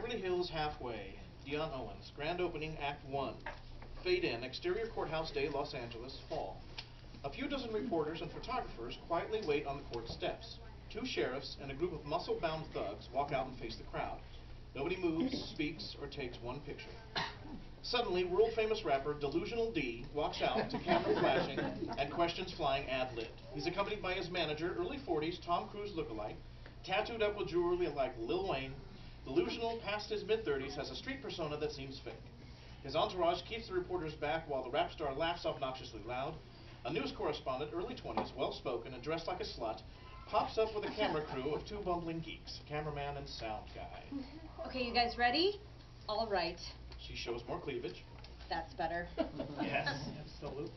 Beverly Hills Halfway. Dion Owens. Grand opening, Act 1. Fade in. Exterior Courthouse Day, Los Angeles, fall. A few dozen reporters and photographers quietly wait on the court steps. Two sheriffs and a group of muscle-bound thugs walk out and face the crowd. Nobody moves, speaks, or takes one picture. Suddenly, world-famous rapper Delusional D walks out to camera flashing and questions flying ad-libbed. He's accompanied by his manager, early 40s, Tom Cruise lookalike, tattooed up with jewelry like Lil Wayne. Delusional, past his mid-30s, has a street persona that seems fake. His entourage keeps the reporters back while the rap star laughs obnoxiously loud. A news correspondent, early 20s, well-spoken and dressed like a slut, pops up with a camera crew of two bumbling geeks, cameraman and sound guy. Okay, you guys ready? All right. She shows more cleavage. That's better. Yes, absolutely.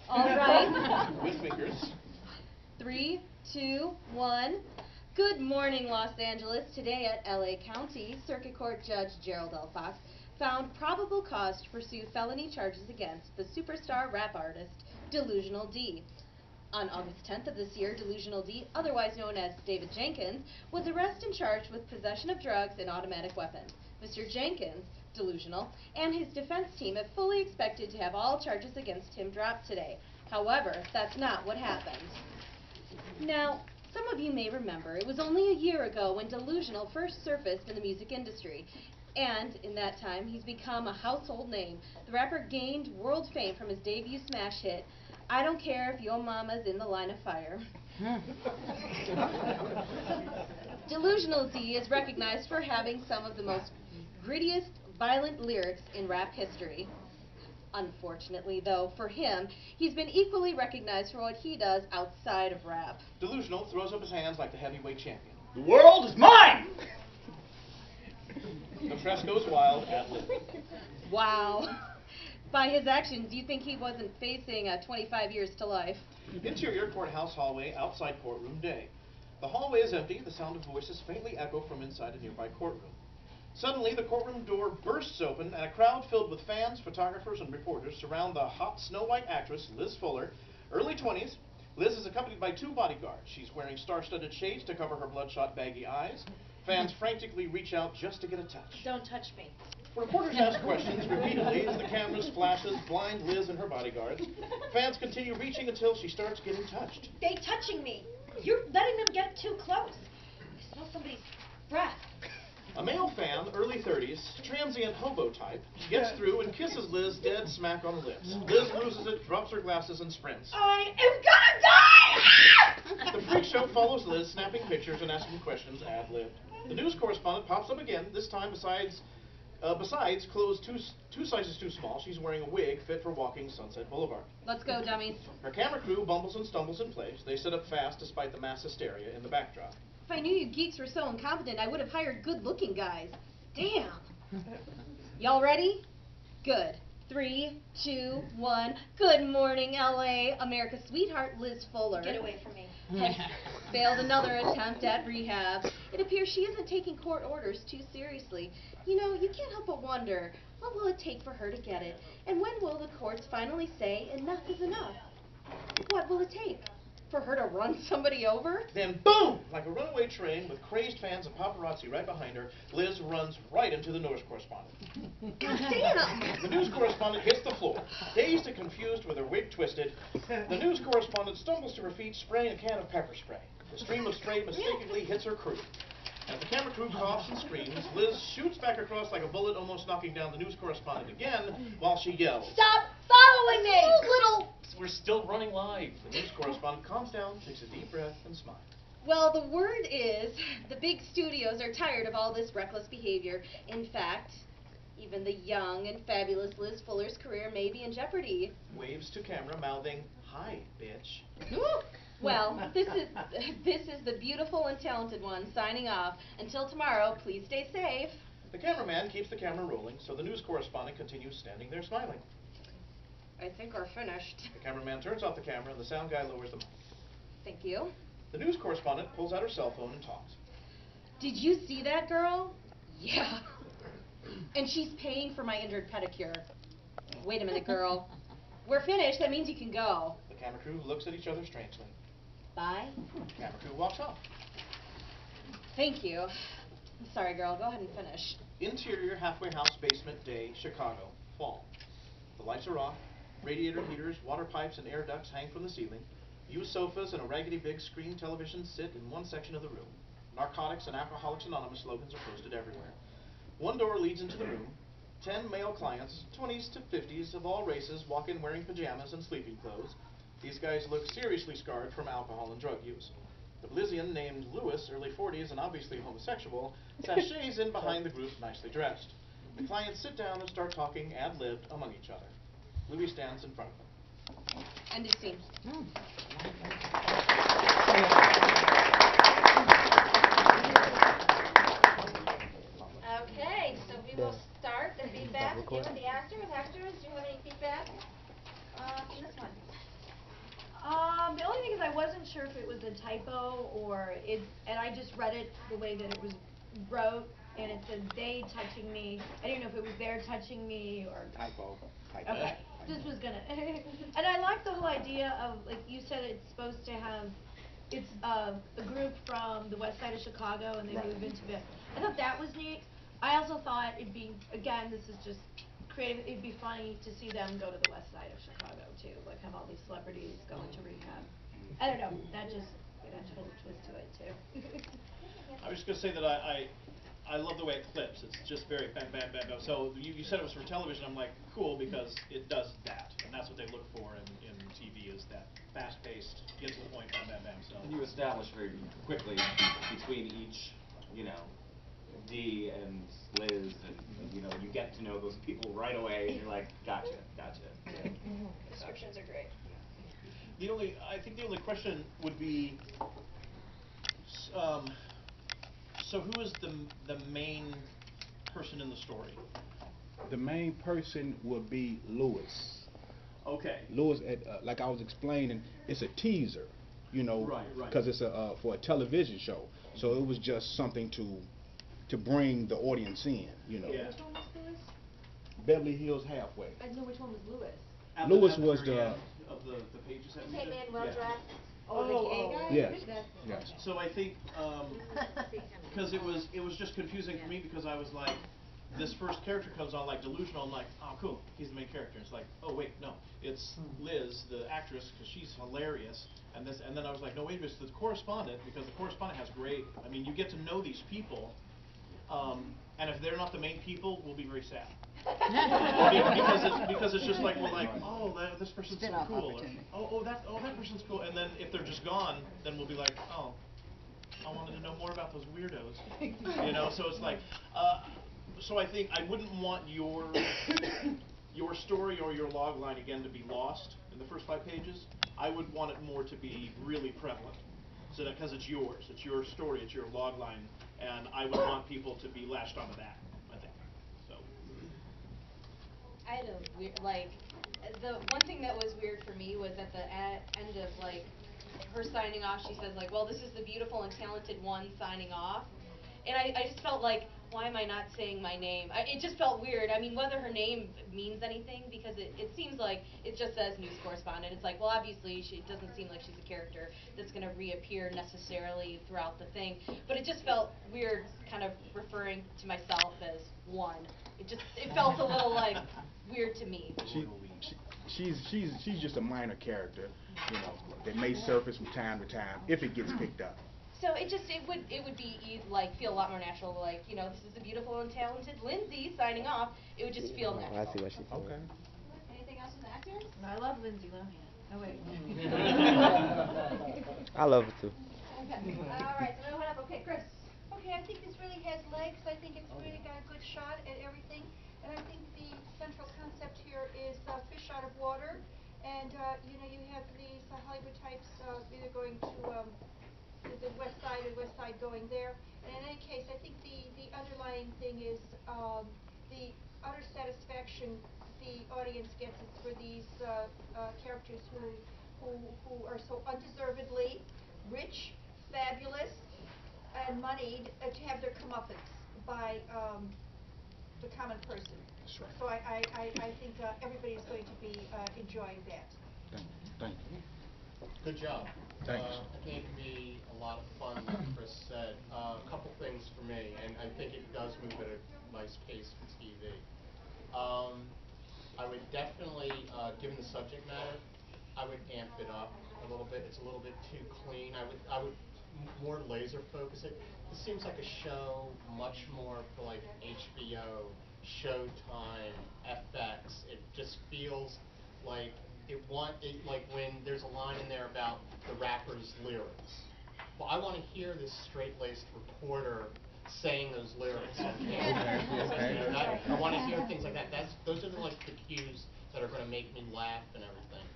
All right. With fingers. 3, 2, 1. Good morning, Los Angeles. Today at L.A. County, Circuit Court Judge Gerald L. Fox found probable cause to pursue felony charges against the superstar rap artist, Delusional D. On August 10th of this year, Delusional D, otherwise known as David Jenkins, was arrested and charged with possession of drugs and automatic weapons. Mr. Jenkins, Delusional, and his defense team have fully expected to have all charges against him dropped today. However, that's not what happened. Now, some of you may remember it was only a year ago when Delusional first surfaced in the music industry. And in that time, he's become a household name. The rapper gained world fame from his debut smash hit, I Don't Care If Your Mama's in the Line of Fire. Delusional D is recognized for having some of the most grittiest, violent lyrics in rap history. Unfortunately, though, for him, he's been equally recognized for what he does outside of rap. Delusional throws up his hands like the heavyweight champion. The world is mine! The press goes wild at lib. Wow. By his actions, you think he wasn't facing 25 years to life. Interior courthouse hallway, outside courtroom day. The hallway is empty, the sound of voices faintly echo from inside a nearby courtroom. Suddenly, the courtroom door bursts open, and a crowd filled with fans, photographers, and reporters surround the hot Snow White actress, Liz Fuller, early 20s. Liz is accompanied by two bodyguards. She's wearing star-studded shades to cover her bloodshot, baggy eyes. Fans frantically reach out just to get a touch. Don't touch me. Reporters ask questions repeatedly as the cameras flashes blind Liz and her bodyguards. Fans continue reaching until she starts getting touched. They touching me. You're letting them get too close. I smell somebody's breath. A male fan, early 30s, transient hobo type, gets through and kisses Liz dead smack on the lips. Liz loses it, drops her glasses, and sprints. I am gonna die! The freak show follows Liz, snapping pictures and asking questions ad-libbed. The news correspondent pops up again, this time besides clothes two sizes too small, she's wearing a wig fit for walking Sunset Boulevard. Let's go, dummies. Her camera crew bumbles and stumbles in place. They sit up fast despite the mass hysteria in the backdrop. If I knew you geeks were so incompetent, I would have hired good-looking guys. Damn. Y'all ready? Good. 3, 2, 1. Good morning, L.A. America's sweetheart, Liz Fuller. Get away from me. Has failed another attempt at rehab. It appears she isn't taking court orders too seriously. You know, you can't help but wonder, what will it take for her to get it? And when will the courts finally say enough is enough? What will it take? For her to run somebody over? Then boom! Like a runaway train with crazed fans and paparazzi right behind her, Liz runs right into the news correspondent. God damn! The news correspondent hits the floor. Dazed and confused with her wig twisted, the news correspondent stumbles to her feet, spraying a can of pepper spray. The stream of spray mistakenly hits her crew. As the camera crew coughs and screams, Liz shoots back across like a bullet, almost knocking down the news correspondent again, while she yells, Stop following me! Little... We're still running live. The news correspondent calms down, takes a deep breath, and smiles. Well, the word is the big studios are tired of all this reckless behavior. In fact, even the young and fabulous Liz Fuller's career may be in jeopardy. Waves to camera, mouthing, "Hi, bitch." Well, this is the beautiful and talented one signing off. Until tomorrow, please stay safe. The cameraman keeps the camera rolling, so the news correspondent continues standing there smiling. I think we're finished. The cameraman turns off the camera and the sound guy lowers the mic. Thank you. The news correspondent pulls out her cell phone and talks. Did you see that girl? Yeah. And she's paying for my injured pedicure. Wait a minute, girl. We're finished. That means you can go. The camera crew looks at each other strangely. Bye. The camera crew walks off. Thank you. I'm sorry, girl. Go ahead and finish. Interior halfway house basement day, Chicago, fall. The lights are off. Radiator heaters, water pipes, and air ducts hang from the ceiling. Used sofas and a raggedy big screen television sit in one section of the room. Narcotics and Alcoholics Anonymous slogans are posted everywhere. One door leads into the room. 10 male clients, 20s to 50s of all races, walk in wearing pajamas and sleeping clothes. These guys look seriously scarred from alcohol and drug use. The Belizean named Lewis, early 40s and obviously homosexual, sashays in behind the group nicely dressed. The clients sit down and start talking ad-libbed among each other. Louis stands in front of them. End of scene. Okay, so we will start the feedback again with the actors. Actors, do you have any feedback from this one? The only thing is I wasn't sure if it was a typo or and I just read it the way that it was wrote, and it said they touching me. I didn't know if it was they're touching me or. Typo. Okay, this was gonna, and I like the whole idea of, like you said, it's supposed to have, it's a group from the west side of Chicago and they move into the, I thought that was neat. I also thought it'd be, again, this is just creative, it'd be funny to see them go to the west side of Chicago too, like have all these celebrities go into rehab. I don't know, that just, a total twist to it too. I was just going to say that I love the way it clips. It's just very bam, bam, bam, bam. So you said it was for television. I'm like, cool, because it does that. And that's what they look for in TV is that fast-paced, get to the point, bam, bam, bam. So. And you establish very quickly between each, Dee and Liz, and you get to know those people right away, and you're like, gotcha. Yeah. Descriptions are great. I think the only question would be, so who is the main person in the story? The main person would be Lewis. Okay. Lewis, like I was explaining, it's a teaser, Right. because it's for a television show. So it was just something to bring the audience in, Yeah. Which one was Lewis? Beverly Hills Halfway. I know which one was Lewis. Lewis was very the end of the pages that we Came did. in well dressed. Oh, the gay guy? Yes. So I think because it was just confusing for me because I was like, this first character comes on like delusional. I'm like, oh cool, he's the main character. It's like, oh wait, no, it's Liz, the actress, because she's hilarious. And then I was like, no wait, it's the correspondent, because the correspondent has great. I mean, you get to know these people, and if they're not the main people, we'll be very sad. because it's just like we're like, oh, this person's so cool. Or, that person's cool. And then if they're just gone, then we'll be like, oh, I wanted to know more about those weirdos. So it's like, so I think I wouldn't want your story or your log line again to be lost in the first 5 pages. I would want it more to be really prevalent. So that because it's yours, it's your story, it's your log line, and I would want people to be latched onto that, I think. So. I had a weird, the one thing that was weird for me was at the end of, her signing off, she says, well, this is the beautiful and talented one signing off. And I just felt like, why am I not saying my name? It just felt weird. I mean, whether her name means anything, because it seems like it just says news correspondent. It's like, well, obviously, it doesn't seem like she's a character that's going to reappear necessarily throughout the thing. But it just felt weird kind of referring to myself as one. It felt a little, weird to me. She's just a minor character, that may surface from time to time if it gets picked up. So it would be feel a lot more natural, this is the beautiful and talented Lindsay signing off. It would just feel natural. I see what she's saying. Okay. Anything else from the actors? No, I love Lindsay Lohan. Oh wait. I love it too. Okay. All right, so moving up. Okay, Chris. Okay, I think this really has legs. I think it's really got a good shot at everything. And I think the central concept here is fish out of water. And, you have these Hollywood types either going to the west side or west side going there. And in any case, I think the underlying thing is the utter satisfaction the audience gets is for these characters who are so undeservedly rich, fabulous, and moneyed to have their comeuppance by the common person. That's right. So I think everybody's going to be enjoying that. Thank you. Good job. Thanks. I think it can be a lot of fun, like Chris said. A couple things for me, and I think it does move at a nice pace for TV. I would definitely, given the subject matter, I would amp it up a little bit. It's a little bit too clean. I would more laser focus it. This seems like a show much more for like HBO, Showtime, FX. It just feels like like when there's a line in there about the rapper's lyrics. Well, I want to hear this straight-laced reporter saying those lyrics on camera. Okay. I want to hear things like that. Those are like the cues that are going to make me laugh and everything.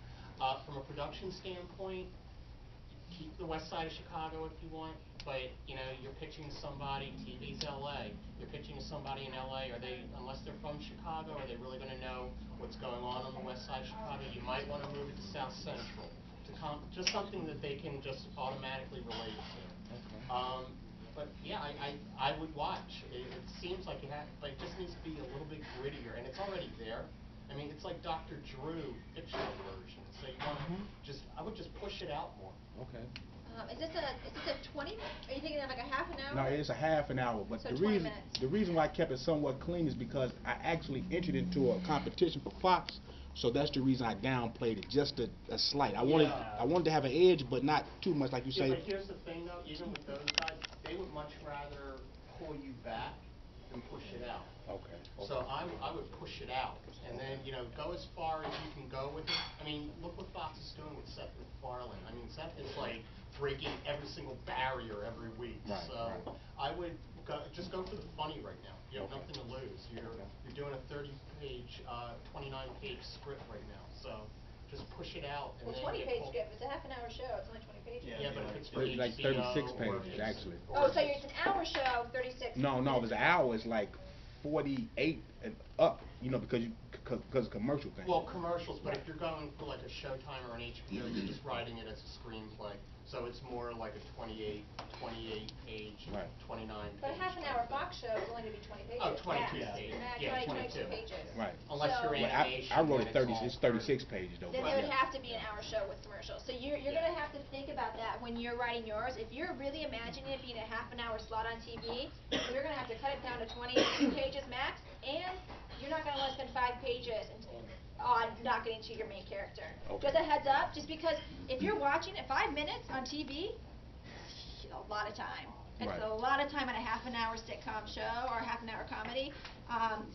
From a production standpoint, keep the west side of Chicago if you want, but you're pitching to somebody, TV's LA, you're pitching to somebody in LA, unless they're from Chicago, are they really going to know what's going on the west side of Chicago? You might want to move it to South Central, just something that they can just automatically relate to. Okay. But yeah, I would watch. It seems like but it just needs to be a little bit grittier, and it's already there. I mean, it's like Dr. Drew fictional version. So you want to I would just push it out more. Okay. Is this a 20? Are you thinking of like a half an hour? No, it's a half an hour, but So the 20 reason minutes. the reason why I kept it somewhat clean is because I actually entered into a competition for Fox, so that's the reason I downplayed it just a slight. I wanted to have an edge, but not too much, like you Yeah, say. but here's the thing though, even with those guys, they would much rather pull you back than push it out. Okay. So I would push it out, and then go as far as you can go with it. I mean, look what Fox is doing with Seth MacFarlane. I mean, Seth is like breaking every single barrier every week. Right, so right. I would just go for the funny right now. You have nothing to lose. You're doing a 30-page, 29-page script right now. So just push it out. And Well, then 20-page script. It's a half an hour show. It's only 20 pages. Yeah, but if it's for It's like HBO 36 or pages, it's- actually. Oh, so it's an hour show, 36. No, it was an hour. It's like 48 and up. Because commercial thing. Well, commercials, but if you're going for like a Showtime or an HBO, you're just writing it as a screenplay. So it's more like a 28 page, Right. 29 page. But a half an hour Fox show is only going to be 20 pages. Oh, 22 max. pages. Max, Yeah, 22 22. pages. Right. Unless So- you're Well, animation. I wrote it then 30. all It's 36 pages though. Then but it would yeah. have to be an hour show with commercials. So you're going to have to think about that when you're writing yours. If you're really imagining it being a half an hour slot on TV, you're going to have to cut it down to 22 pages max, and you're not going to want to spend 5 pages on not getting to your main character. Okay. Just a heads up, just because if you're watching it 5 minutes on TV, a lot of time. It's Right. a lot of time on a half an hour sitcom show or a half an hour comedy.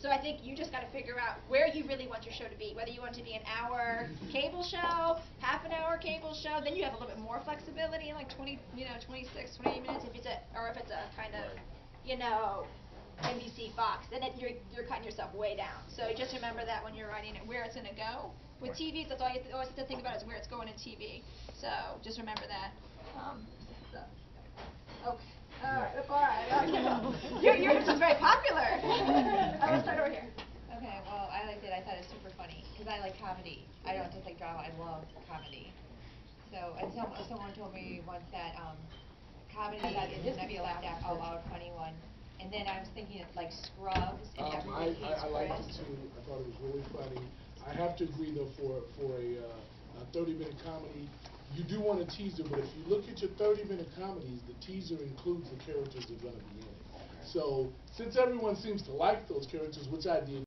So I think you just got to figure out where you really want your show to be. Whether you want it to be an hour cable show, half an hour cable show, then you have a little bit more flexibility, like 26, 28 minutes. If it's a kind of, NBC Fox, then you're cutting yourself way down. So just remember that when you're writing it, where it's going to go. With Right. TVs, that's all you always have to think about is where it's going in TV. So just remember that. Okay. All right. Yours is very popular. Let's start over here. Okay, well, I liked it. I thought it was super funny because I like comedy. I don't just like drama. I love comedy. So, and someone told me once that comedy is going to be a laugh out loud funny one. And then I was thinking of like Scrubs and Everybody Hates I liked it Chris. too. I thought it was really funny. I have to agree though for a 30-minute comedy, you do want a teaser, but if you look at your 30-minute comedies, the teaser includes the characters that are going to be in it. So since everyone seems to like those characters, which I did